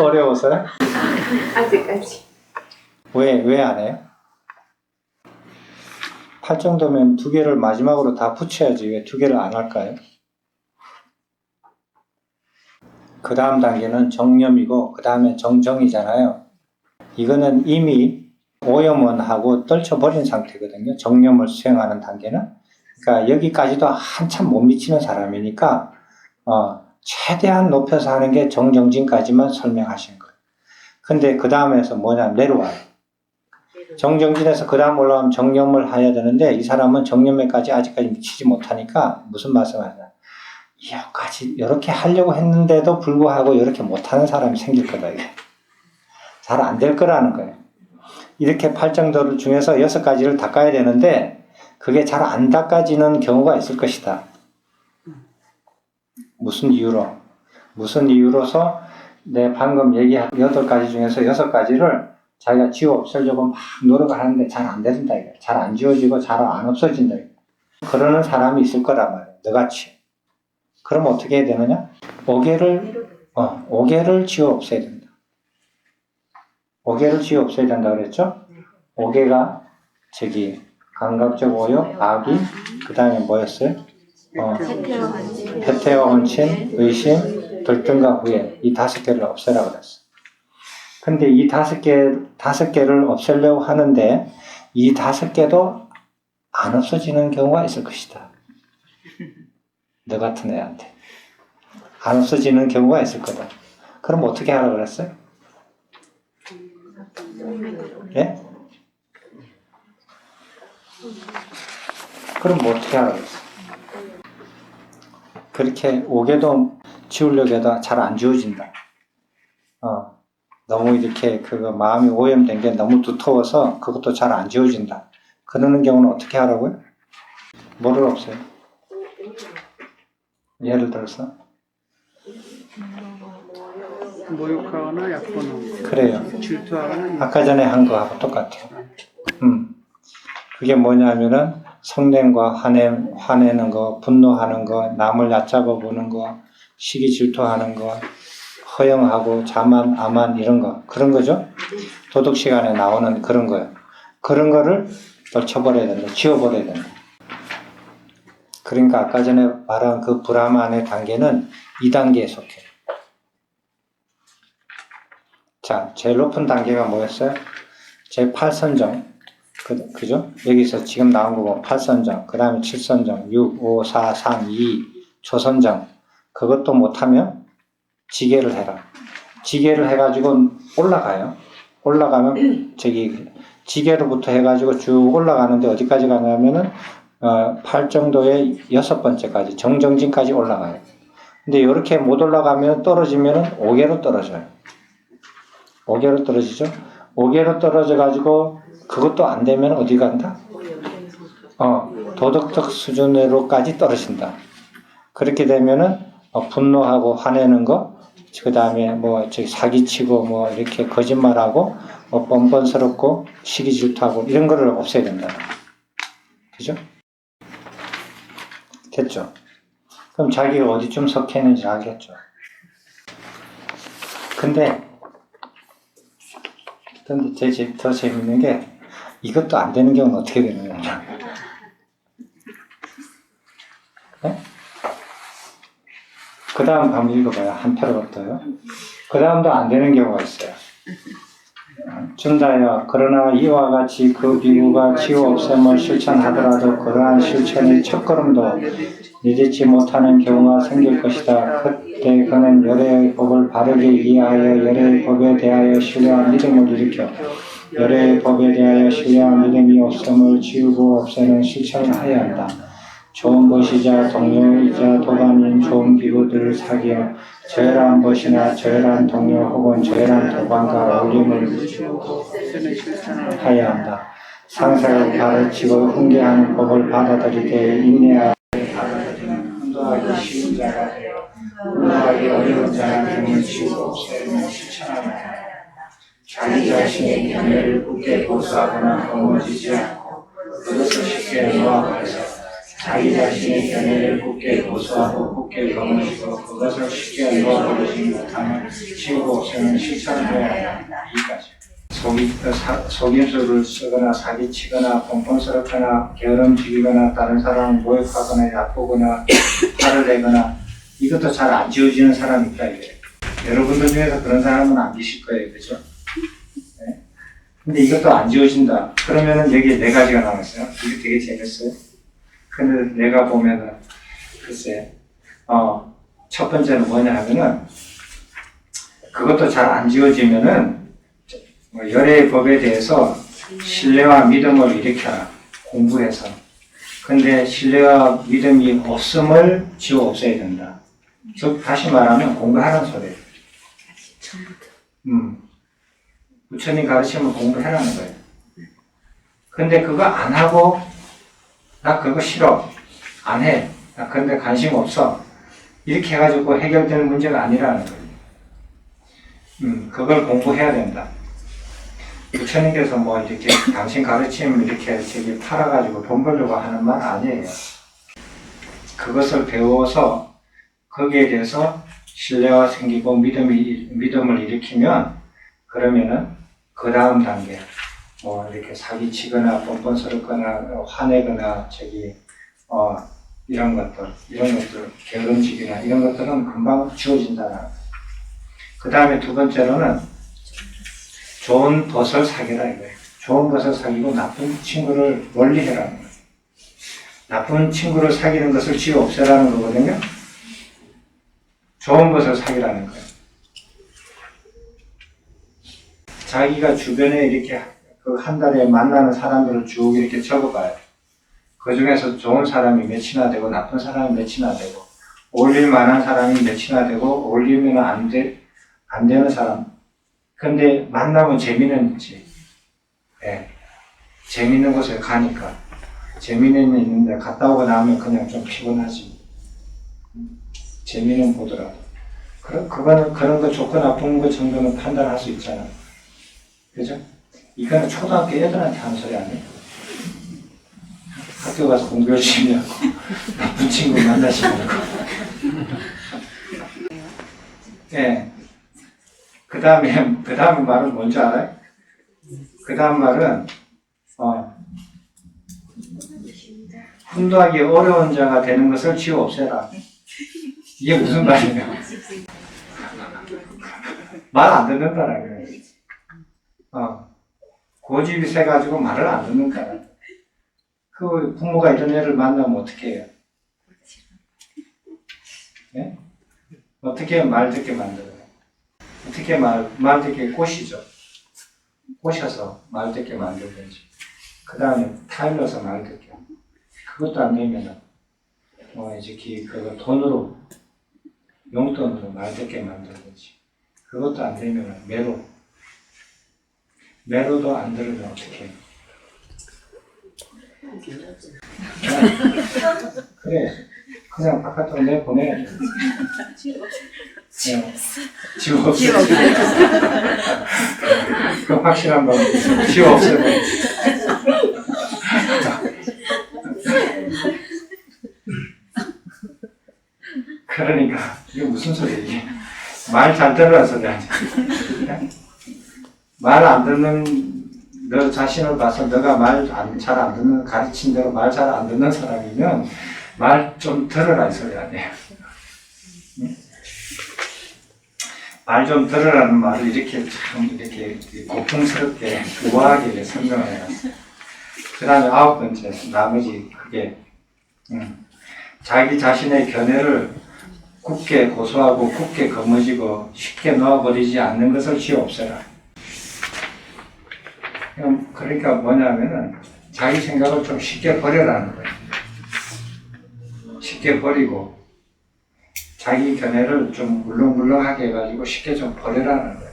어려워서요? 아직까지. 왜 안 해요? 팔 정도면 2개를 마지막으로 다 붙여야지 왜 2개를 안 할까요? 그 다음 단계는 정념이고 그 다음에 정정이잖아요. 이거는 이미 오염은 하고 떨쳐버린 상태거든요. 정념을 수행하는 단계는. 그러니까 여기까지도 한참 못 미치는 사람이니까 최대한 높여서 하는 게 정정진까지만 설명하신 거예요. 근데 그 다음에서 뭐냐, 내려와요. 정정진에서 그 다음 올라가면 정념을 해야 되는데 이 사람은 정념에까지 아직까지 미치지 못하니까 무슨 말씀하시냐, 여기까지 이렇게 하려고 했는데도 불구하고 이렇게 못하는 사람이 생길 거다. 이게 잘 안 될 거라는 거예요. 이렇게 8정도를 중에서 6가지를 닦아야 되는데 그게 잘 안 닦아지는 경우가 있을 것이다. 무슨 이유로서 내 방금 얘기한 8가지 중에서 6가지를 자기가 지워 없애려고 막 노력을 하는데 잘 안 된다. 잘 안 지워지고 잘 안 없어진다. 그러는 사람이 있을 거란 말이에요. 너같이. 그럼 어떻게 해야 되느냐? 5개를 지워 없애야 된다. 5개를 지워 없애야 된다 그랬죠? 5개가 감각적 오욕, 악의, 그 다음에 뭐였어요? 회퇴와 혼침, 의심, 들등과 후회. 이 5개를 없애라고 그랬어. 근데 이 5개를 없애려고 하는데 이 5개도 안 없어지는 경우가 있을 것이다. 너 같은 애한테. 안 없어지는 경우가 있을 거다. 그럼 어떻게 하라고 그랬어요? 예? 그럼 뭐 어떻게 하라고 그랬어요? 그렇게 5개도 지우려고 해도 잘 안 지워진다. 너무 이렇게 마음이 오염된 게 너무 두터워서 그것도 잘 안 지워진다. 그러는 경우는 어떻게 하라고요? 뭐를 없애요? 예를 들어서? 모욕하거나 약혼하고 그래요. 질투하거나 아까 전에 한 거하고 똑같아요. 그게 뭐냐면은 성냄과 화내는 거, 분노하는 거, 남을 얕잡아 보는 거, 시기 질투하는 거, 허영하고 자만, 아만 이런 거, 그런 거죠. 도덕 시간에 나오는 그런 거예요. 그런 거를 떨쳐버려야 된다. 지워버려야 된다. 그러니까 아까 전에 말한 그 브라만의 단계는 2단계에 속해요. 자, 제일 높은 단계가 뭐였어요? 제8선정. 그죠? 여기서 지금 나온 거고 8선정, 그 다음에 7선정, 6, 5, 4, 3, 2, 초선정. 그것도 못하면 지게를 해라. 지게를 해가지고 올라가요. 올라가면 지게로부터 해가지고 쭉 올라가는데 어디까지 가냐면은 8정도의 6번째까지 정정진까지 올라가요. 근데 이렇게 못 올라가면 떨어지면은 5개로 떨어져요. 5개로 떨어지죠. 5개로 떨어져가지고 그것도 안 되면 어디 간다? 도덕적 수준으로까지 떨어진다. 그렇게 되면은 분노하고 화내는 거, 그 다음에 사기치고 이렇게 거짓말하고 뻔뻔스럽고 시기 질투하고 이런 거를 없애야 된다. 그죠? 됐죠? 그럼 자기가 어디쯤 속해 있는지 알겠죠? 근데 더 재밌는 게 이것도 안 되는 경우는 어떻게 되느냐. 네? 그 다음 한번 읽어봐요. 한 표로부터요. 그 다음도 안 되는 경우가 있어요. 준다여, 그러나 이와 같이 그 비구가 지우 없앰을 실천하더라도 그러한 실천의 첫걸음도 믿지 못하는 경우가 생길 것이다. 그때 그는 열애의 법을 바르게 이해하여 열애의 법에 대하여 신뢰와 믿음을 일으켜 열애의 법에 대하여 신뢰와 믿음이 없음을 지우고 없애는 실천을 하여야 한다. 좋은 벗이자 동료이자 도반인 좋은 비구들을 사귀어 저열한 벗이나 저열한 동료 혹은 저열한 도반과 어울림을 하여야 한다. 상사를 가르치고 훈계하는 법을 받아들이되 인내하여 받아들이는 훈도하기 쉬운 자가 되어 훈도하기 어려운 자는 지우고 없애는 실천하여야 한다. 자기 자신의 견해를 굳게 고수하거나 거머쥐지 않고 그것을 쉽게 놓아버려서 자기 자신의 견해를 굳게 고수하고 굳게 거머쥐고 그것을 쉽게 놓아버리지 못하면 지우고 없애는 실천을 해야 한다. 여기까지. 속임수를 쓰거나 사기치거나 뻔뻔스럽거나 게으름지기거나 다른 사람을 모욕하거나 얕보거나 화를 내거나 이것도 잘 안 지워지는 사람이 있다. 이게 여러분들 중에서 그런 사람은 안 계실 거예요. 그죠? 네. 근데 이것도 안 지워진다. 그러면은 여기에 네 가지가 남았어요. 이게 되게 재밌어요. 근데 내가 보면은, 글쎄, 첫 번째는 뭐냐 하면은, 그것도 잘 안 지워지면은, 열애의 법에 대해서 신뢰와 믿음을 일으켜라. 공부해서. 근데 신뢰와 믿음이 없음을 지워 없애야 된다. 즉, 다시 말하면 공부하라는 소리예요. 부처님 가르치면 공부해라는 거예요. 근데 그거 안 하고, 나 그거 싫어. 안 해. 나 근데 관심 없어. 이렇게 해가지고 해결되는 문제가 아니라는 거예요. 그걸 공부해야 된다. 부처님께서 뭐 이렇게 당신 가르침 이렇게 저기 팔아가지고 돈 벌려고 하는 말 아니에요. 그것을 배워서 거기에 대해서 신뢰가 생기고 믿음을 일으키면 그러면은 그 다음 단계 뭐 이렇게 사기치거나 뻔뻔스럽거나 화내거나 이런 것들 게으름지기나 이런 것들은 금방 지워진다는. 그 다음에 두 번째로는 좋은 벗을 사귀라 이거예요. 좋은 벗을 사귀고 나쁜 친구를 멀리해라는 거예요. 나쁜 친구를 사귀는 것을 지워 없애라는 거거든요. 좋은 벗을 사귀라는 거예요. 자기가 주변에 이렇게 그 한 달에 만나는 사람들을 쭉 이렇게 적어봐요. 그 중에서 좋은 사람이 몇이나 되고 나쁜 사람이 몇이나 되고 어울릴 만한 사람이 몇이나 되고 어울리면 안 되는 사람. 근데 만나면 재미는 있지. 예. 재밌는 곳에 가니까. 재미는 있는데 갔다 오고 나면 그냥 좀 피곤하지. 재미는 보더라도. 그런 거 좋고 나쁜 거 정도는 판단할 수 있잖아. 그죠? 이거는 초등학교 애들한테 하는 소리 아니에요? 학교 가서 공부 열심히 하고, 나쁜 친구 만나시는 거. 예. 그 다음에 말은 뭔지 알아요? 그 다음 말은, 훈도하기 어려운 자가 되는 것을 지워 없애라. 이게 무슨 말이에요? 말 안 듣는다라는 거예요. 고집이 세가지고 말을 안 듣는다. 그 부모가 이런 애를 만나면 어떻게 해요? 네? 어떻게 말 듣게 만들어요? 어떻게 말 듣게 꼬시죠? 꼬셔서 말 듣게 만들든지. 그 다음에 타일러서 말 듣게. 그것도 안 되면은, 이제 그거 돈으로, 용돈으로 말 듣게 만들든지. 그것도 안 되면은 매로도 안 들으면 어떡해. 그래. 그냥 바깥으로 내보내야죠. 지워 없애. 그 확실한 건 지워 없애버려. 그러니까 이게 무슨 소리야 이게. 말 잘 들으라 소리 아니야. 말 안 듣는 너 자신을 봐서 너가 말 잘 안 듣는 가르친 대로 말 잘 안 듣는 사람이면 말 좀 들으라 이 소리 아니에요. 말 좀 들으라는 말을 이렇게 참 이렇게 고풍스럽게 우아하게 설명을 해놨어요. 그 다음에 9번째 나머지 그게 자기 자신의 견해를 굳게 고소하고 굳게 거머쥐고 쉽게 놓아버리지 않는 것을 지워 없애라. 그러니까 뭐냐면은 자기 생각을 좀 쉽게 버려라는 거예요. 쉽게 버리고 자기 견해를 좀 물렁물렁하게 해가지고 쉽게 좀 버려라는 거예요.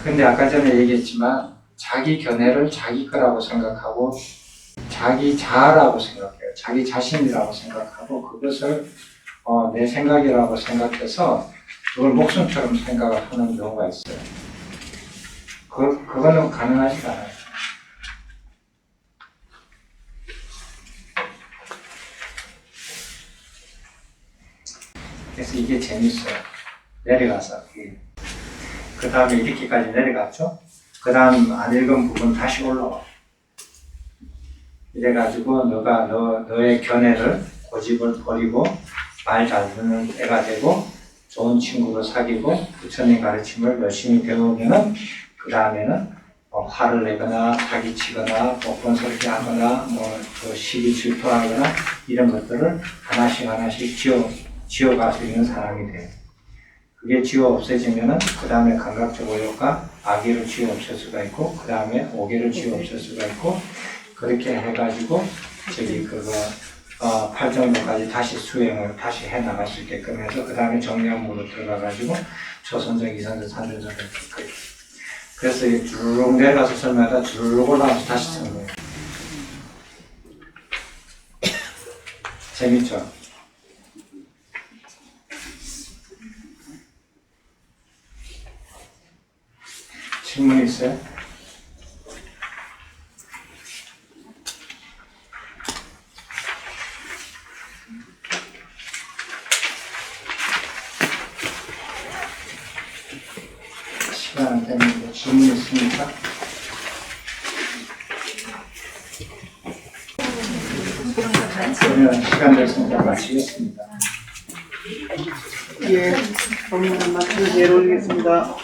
근데 아까 전에 얘기했지만 자기 견해를 자기 거라고 생각하고 자기 자아라고 생각해요. 자기 자신이라고 생각하고 그것을 내 생각이라고 생각해서 그걸 목숨처럼 생각을 하는 경우가 있어요. 그거는 가능하지가 않아요. 그래서 이게 재밌어요. 내려가서. 그 다음에 이렇게까지 내려갔죠? 그 다음 안 읽은 부분 다시 올라와. 이래가지고 너의 견해를 고집을 버리고 말 잘 듣는 애가 되고 좋은 친구를 사귀고 부처님 가르침을 열심히 배우면은 그 다음에는 화를 내거나 사기치거나 번설기 하거나 또 시기 질투하거나 이런 것들을 하나씩 지워갈 수 있는 사람이 돼요. 그게 지워 없애지면은 그 다음에 감각적 오욕과 악의를 지워 없앨 수가 있고 그 다음에 오계를 지워 없앨 수가 있고 그렇게 해가지고 팔정도까지 다시 수행을 다시 해 나갈 수 있게끔 해서 그 다음에 정량무로 들어가가지고 초선정, 이선정, 삼선정 그래서 이 주르륵 내려가서 설명하다 주르륵 올라가서 다시 설명해요. 재밌죠? 질문 있어요? 시간 때문에 질문 있습니까? 그러면 시간 됐으니까 마치겠습니다. 예, 법문을 마치고 내려오겠습니다.